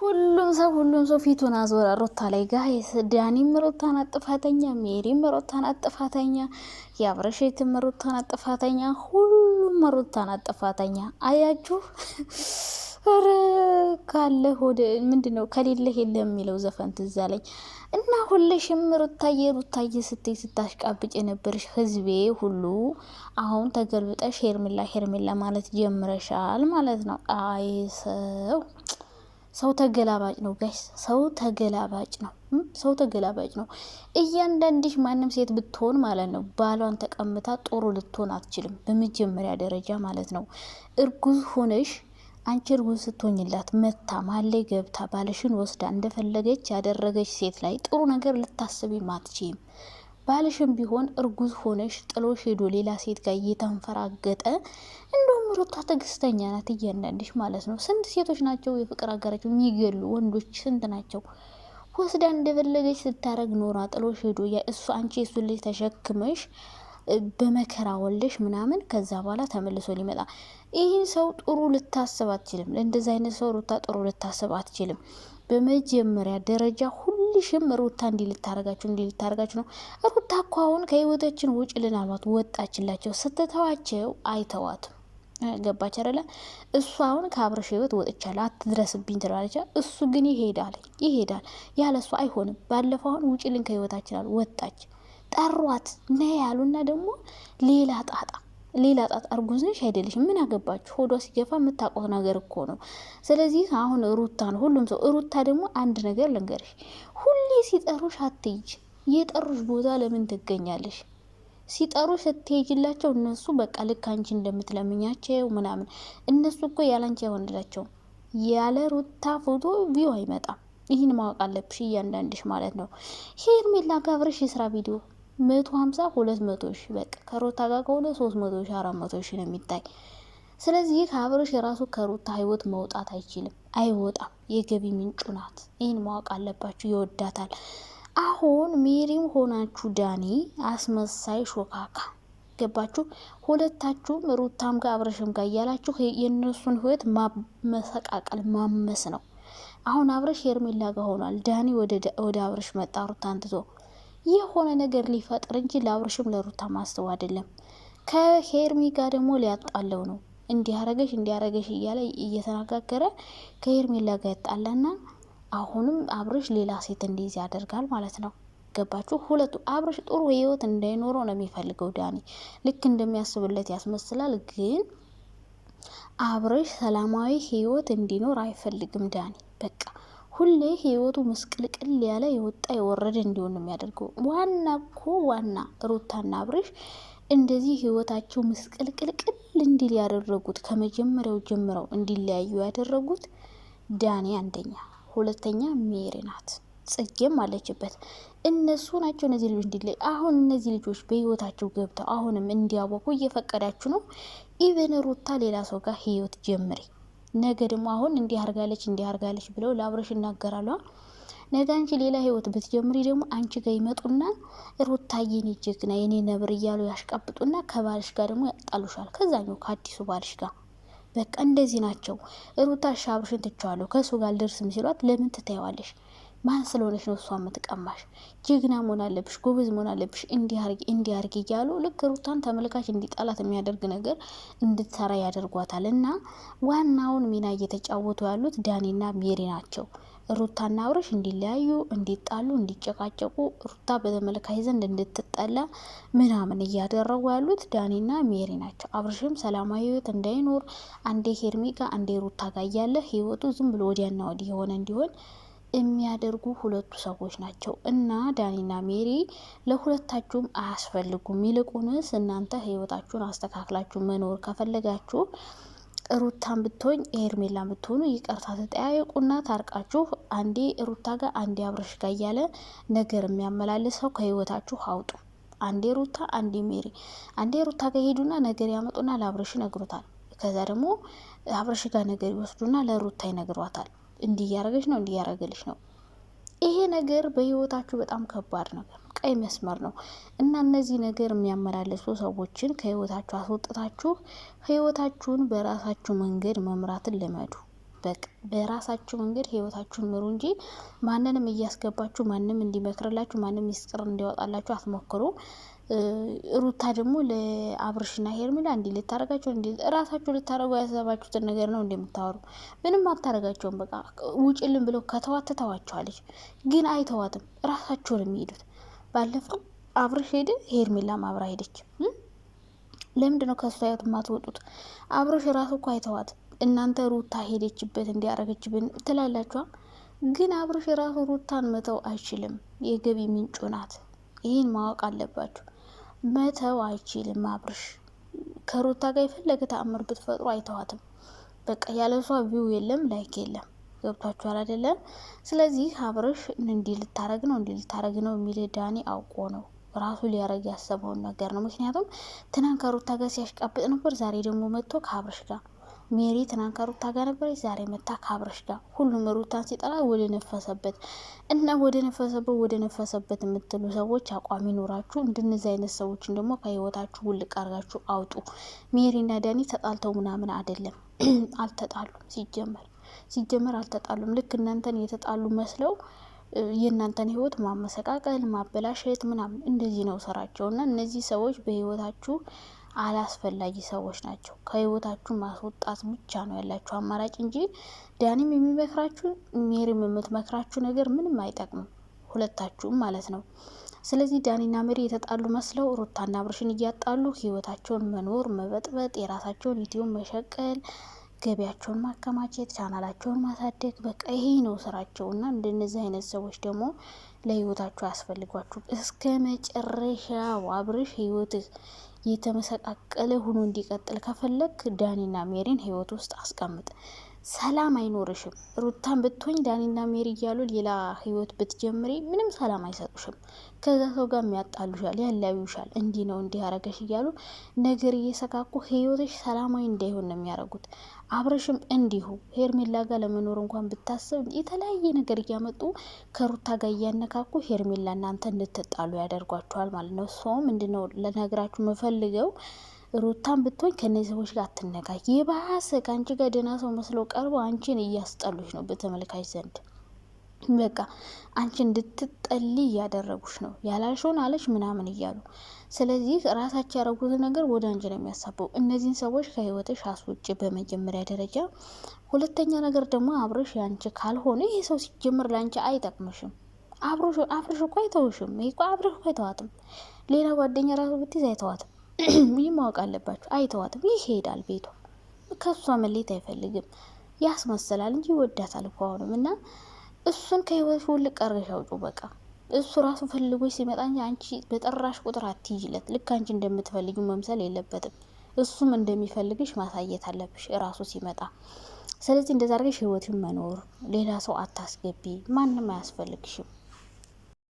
ሁሉም ሰው ፊቱን አዞረ ሩታ ላይ ጋይስ። ዳኒም ሩታን ጥፋተኛ፣ ሜሪም ሩታን ጥፋተኛ፣ ያብረሽትም ሩታን ጥፋተኛ፣ ሁሉም ሩታን ጥፋተኛ። አያችሁ ኧረ ካለ ሆደ ምንድነው ከሌለህ የለም የሚለው ዘፈን ትዝ አለኝ። እና ሁልሽም ሩታዬ ስትይ ስታሽቃብጭ የነበርሽ ህዝቤ ሁሉ አሁን ተገልብጠሽ ሄርሜላ ማለት ጀምረሻል ማለት ነው። አይ ሰው ተገላባጭ ነው ጋይስ፣ ሰው ተገላባጭ ነው። እያንዳንድሽ ማንም ሴት ብትሆን ማለት ነው ባሏን ተቀምታ ጥሩ ልትሆን አትችልም፣ በመጀመሪያ ደረጃ ማለት ነው። እርጉዝ ሆነሽ አንቺ እርጉዝ ስትሆኝላት መታ ማለ ገብታ ባልሽን ወስዳ እንደፈለገች ያደረገች ሴት ላይ ጥሩ ነገር ልታስቢ ማትችም። ባልሽም ቢሆን እርጉዝ ሆነሽ ጥሎሽ ሄዶ ሌላ ሴት ጋር እየተንፈራገጠ እንደውም ሩታ ትዕግስተኛ ናት፣ እያንዳንድሽ ማለት ነው። ስንት ሴቶች ናቸው የፍቅር አጋራቸው የሚገሉ ወንዶች ስንት ናቸው? ወስዳ እንደፈለገች ስታረግ ኖራ ጥሎሽ ሄዶ እሱ አንቺ የሱ ልጅ ተሸክመሽ በመከራ ወልደሽ ምናምን ከዛ በኋላ ተመልሶ ሊመጣ ይህን ሰው ጥሩ ልታስብ አትችልም። እንደዚህ አይነት ሰው ሩታ ጥሩ ልታስብ አትችልም። በመጀመሪያ ደረጃ ሁልሽም ሩታ እንዲህ ልታረጋችሁ ነው። ሩታ እኮ አሁን ከህይወታችን ውጭ ልናሏት ወጣችላቸው። ስትተዋቸው አይተዋትም። ገባች አይደለ? እሱ አሁን ከአብረሽ ህይወት ወጥቻለሁ አትድረስብኝ ትላለች። እሱ ግን ይሄዳል ያለ እሱ አይሆንም። ባለፈው አሁን ውጭልን ከህይወታችን አሉ ወጣች። ጠሯት ነይ ያሉና ደግሞ ሌላ ጣጣ እርጉዝ ነሽ አይደለሽ ምን አገባችሁ? ሆዷ ሲገፋ የምታውቀው ነገር እኮ ነው። ስለዚህ አሁን ሩታ ነው ሁሉም ሰው። ሩታ ደግሞ አንድ ነገር ልንገርሽ፣ ሁሌ ሲጠሩሽ አትይጅ። የጠሩሽ ቦታ ለምን ትገኛለሽ? ሲጠሩሽ ስትሄጅላቸው እነሱ በቃ ልክ አንቺ እንደምትለምኛቸው ምናምን። እነሱ እኮ ያላንቺ አይሆንላቸውም። ያለ ሩታ ፎቶ ቪው አይመጣም። ይህን ማወቅ አለብሽ እያንዳንድሽ ማለት ነው። ሄርሜላ ጋብረሽ የስራ ቪዲዮ 150 200 ሺ በቃ ከሩታ ጋር ከሆነ 300 ሺ 400 ሺ ነው የሚታይ። ስለዚህ አብርሽ የራሱ ከሩታ ህይወት መውጣት አይወጣም። የገቢ ምንጩ ናት። ይህን ማወቅ አለባችሁ። ይወዳታል። አሁን ሜሪም ሆናችሁ ዳኒ አስመሳይ ሾካካ ገባችሁ። ሁለታችሁም ሩታም ጋር አብርሽም ጋር እያላችሁ የእነሱን ህይወት ማመሰቃቀል ማመስ ነው። አሁን አብርሽ ሄርሜላ ጋር ሆኗል። ዳኒ ወደ አብርሽ መጣ ሩታን ትቶ የሆነ ነገር ሊፈጥር እንጂ ለአብርሽም ለሩታ ማስተው አይደለም። ከሄርሚ ጋር ደግሞ ሊያጣለው ነው። እንዲያረገሽ እያለ እየተነጋገረ ከሄርሜላ ጋር ያጣላና አሁንም አብርሽ ሌላ ሴት እንዲይዝ ያደርጋል ማለት ነው። ገባችሁ? ሁለቱ አብርሽ ጥሩ ህይወት እንዳይኖረው ነው የሚፈልገው ዳኒ። ልክ እንደሚያስብለት ያስመስላል፣ ግን አብርሽ ሰላማዊ ህይወት እንዲኖር አይፈልግም ዳኒ። በቃ ሁሌ ህይወቱ ምስቅልቅል ያለ የወጣ የወረደ እንዲሆን ነው የሚያደርገው። ዋና ሩታና አብርሽ እንደዚህ ህይወታቸው ምስቅልቅልቅል እንዲል ያደረጉት ከመጀመሪያው ጀምረው እንዲለያዩ ያደረጉት ዳኒ አንደኛ፣ ሁለተኛ ሜሪ ናት፣ ጽጌም አለችበት። እነሱ ናቸው እነዚህ ልጆች እንዲለያዩ። አሁን እነዚህ ልጆች በህይወታቸው ገብተው አሁንም እንዲያወቁ እየፈቀዳችሁ ነው። ኢቨን ሩታ ሌላ ሰው ጋር ህይወት ጀምሬ ነገ ደግሞ አሁን እንዲያርጋለች ብለው ለአብርሽ ይናገራሉ። ነገ አንቺ ሌላ ህይወት ብትጀምሪ ደግሞ አንቺ ጋር ይመጡና ሩታዬ የኔ ጀግና የኔ ነብር እያሉ ያሽቃብጡና ከባልሽ ጋር ደግሞ ያጣሉሻል። ከዛኛው ከአዲሱ ባልሽ ጋር በቃ እንደዚህ ናቸው። ሩታ አብርሽን ትቸዋለሁ ከሱ ጋር አልደርስም ሲሏት ለምን ትታይዋለሽ? ማን ስለሆነች ነው እሷ የምትቀማሽ? ጀግና መሆን አለብሽ፣ ጎበዝ መሆን አለብሽ፣ እንዲያርግ እያሉ ልክ ሩታን ተመልካች እንዲጣላት የሚያደርግ ነገር እንድትሰራ ያደርጓታል። እና ዋናውን ሚና እየተጫወቱ ያሉት ዳኒና ሜሪ ናቸው። ሩታና አብርሽ እንዲለያዩ፣ እንዲጣሉ፣ እንዲጨቃጨቁ፣ ሩታ በተመልካች ዘንድ እንድትጠላ ምናምን እያደረጉ ያሉት ዳኒና ሜሪ ናቸው። አብርሽም ሰላማዊ ህይወት እንዳይኖር አንዴ ሄርሜ ጋር አንዴ ሩታ ጋር እያለ ህይወቱ ዝም ብሎ ወዲያና ወዲህ የሆነ እንዲሆን የሚያደርጉ ሁለቱ ሰዎች ናቸው። እና ዳኒና ሜሪ ለሁለታችሁም አያስፈልጉም። ይልቁንስ እናንተ ህይወታችሁን አስተካክላችሁ መኖር ከፈለጋችሁ ሩታን ብትሆኝ ሄርሜላን ብትሆኑ ይቅርታ ተጠያየቁና ታርቃችሁ አንዴ ሩታ ጋር አንዴ አብርሽ ጋር እያለ ነገር የሚያመላልሰው ከህይወታችሁ አውጡ። አንዴ ሩታ አንዴ ሜሪ፣ አንዴ ሩታ ጋር ሄዱና ነገር ያመጡና ለአብርሽ ይነግሩታል። ከዛ ደግሞ አብርሽ ጋር ነገር ይወስዱና ለሩታ ይነግሯታል። እንዲያረገች ነው እንዲያረገልሽ ነው። ይሄ ነገር በህይወታችሁ በጣም ከባድ ነገር ነው፣ ቀይ መስመር ነው። እና እነዚህ ነገር የሚያመላልሱ ሰዎችን ከህይወታችሁ አስወጥታችሁ ህይወታችሁን በራሳችሁ መንገድ መምራትን ልመዱ። በቃ በራሳችሁ መንገድ ህይወታችሁን ምሩ እንጂ ማንንም እያስገባችሁ ማንም እንዲመክርላችሁ ማንም ሚስጥር እንዲያወጣላችሁ አትሞክሩ። ሩታ ደግሞ ለአብርሽና ሄርሜላ እንዲህ ልታረጋቸው እንዲህ ራሳችሁ ልታረጉ ያሰባችሁትን ነገር ነው እንደምታወሩ። ምንም አታረጋቸውም። በቃ ውጭልን ብለው ከተዋት ትተዋቸዋለች። ግን አይተዋትም። ራሳቸውን የሚሄዱት ባለፈው አብርሽ ሄደ፣ ሄርሜላ አብራ ሄደች። ለምንድን ነው ከሱ ህይወት የማትወጡት? አብርሽ ራሱ እኮ አይተዋት። እናንተ ሩታ ሄደችበት እንዲያረገችብን ትላላችኋ። ግን አብርሽ ራሱ ሩታን መተው አይችልም። የገቢ ምንጩ ናት። ይህን ማወቅ አለባችሁ። መተው አይችልም አብርሽ። ከሩታ ጋር የፈለገ ተአምር ብትፈጥሩ አይተዋትም። በቃ ያለሷ ቪው የለም፣ ላይክ የለም። ገብቷችኋል አይደለም? ስለዚህ አብርሽ እንዲህ ልታረግ ነው የሚል ዳኒ አውቆ ነው ራሱ ሊያረግ ያሰበውን ነገር ነው። ምክንያቱም ትናንት ከሩታ ጋር ሲያሽቃብጥ ነበር፣ ዛሬ ደግሞ መጥቶ ከአብርሽ ጋር። ሜሪ ትናንት ከሩታ ጋር ነበረች፣ ዛሬ መታ ከአብርሽ ጋር። ሁሉም ሩታን ሲጠላ ወደ ነፈሰበት እና ወደ ነፈሰበት የምትሉ ሰዎች አቋም ይኖራችሁ። እንደነዚህ አይነት ሰዎችን ደግሞ ከህይወታችሁ ውልቅ አርጋችሁ አውጡ። ሜሪና ዳኒ ተጣልተው ምናምን አይደለም፣ አልተጣሉም። ሲጀመር አልተጣሉም። ልክ እናንተን የተጣሉ መስለው የእናንተን ህይወት ማመሰቃቀል፣ ማበላሸት ምናምን እንደዚህ ነው ስራቸው። እና እነዚህ ሰዎች በህይወታችሁ አላስፈላጊ ሰዎች ናቸው። ከህይወታችሁ ማስወጣት ብቻ ነው ያላችሁ አማራጭ እንጂ ዳኒም የሚመክራችሁ ሜሪም የምትመክራችሁ ነገር ምንም አይጠቅምም፣ ሁለታችሁም ማለት ነው። ስለዚህ ዳኒና ሜሪ የተጣሉ መስለው ሩታና አብርሽን እያጣሉ ህይወታቸውን መኖር፣ መበጥበጥ፣ የራሳቸውን ዩቲዩብ መሸቀል፣ ገቢያቸውን ማከማቸት፣ ቻናላቸውን ማሳደግ፣ በቃ ይሄ ነው ስራቸው። እና እንደነዚህ አይነት ሰዎች ደግሞ ለህይወታችሁ ያስፈልጓችሁ። እስከ መጨረሻው አብርሽ ህይወትህ የተመሰቃቀለ ሆኖ እንዲቀጥል ከፈለግ ዳኒና ሜሪን ህይወት ውስጥ አስቀምጥ። ሰላም አይኖርሽም። ሩታን ብትሆኝ ዳኒና ሜሪ እያሉ ሌላ ህይወት ብትጀምሪ ምንም ሰላም አይሰጡሽም። ከዛ ሰው ጋር የሚያጣሉሻል፣ ያለያዩሻል። እንዲህ ነው እንዲህ ያረገሽ እያሉ ነገር እየሰካኩ ህይወትሽ ሰላማዊ እንዳይሆን ነው የሚያደርጉት። አብረሽም እንዲሁ ሄርሜላ ጋር ለመኖር እንኳን ብታስብ የተለያየ ነገር እያመጡ ከሩታ ጋር እያነካኩ ሄርሜላ እናንተ እንድትጣሉ ያደርጓቸዋል ማለት ነው። ሰውም ምንድነው ለነገራችሁ የምፈልገው ሩታን ብትሆኝ ከነዚህ ሰዎች ጋር አትነጋ። የባሰ ከአንቺ ጋር ደህና ሰው መስለው ቀርበው አንቺን እያስጠሉሽ ነው በተመልካች ዘንድ። በቃ አንቺ እንድትጠሊ እያደረጉሽ ነው። ያላልሽውን አለች ምናምን እያሉ ስለዚህ ራሳቸው ያደረጉትን ነገር ወደ አንቺ ነው የሚያሳበው። እነዚህን ሰዎች ከህይወትሽ አስውጭ በመጀመሪያ ደረጃ። ሁለተኛ ነገር ደግሞ አብርሽ ያንቺ ካልሆነ ይሄ ሰው ሲጀምር ለአንቺ አይጠቅምሽም። አብርሽ እኮ አይተውሽም። ይሄ እኮ አብርሽ እኮ አይተዋትም። ሌላ ጓደኛ ራሱ ብትይዝ አይተዋትም። ይህ ማወቅ አለባችሁ። አይተዋትም። ይሄዳል ቤቷ። ከሷ መሌት አይፈልግም። ያስመስላል እንጂ ይወዳታል እኮ አሁንም። እና እሱን ከህይወትሽ ውልቅ አርገሽ አውጪው በቃ። እሱ ራሱ ፈልጎች ሲመጣ እንጂ አንቺ በጠራሽ ቁጥር አትይዥለት። ልክ አንቺ እንደምትፈልጊው መምሰል የለበትም። እሱም እንደሚፈልግሽ ማሳየት አለብሽ ራሱ ሲመጣ። ስለዚህ እንደዛ አድርገሽ ህይወትን መኖር። ሌላ ሰው አታስገቢ። ማንም አያስፈልግሽም።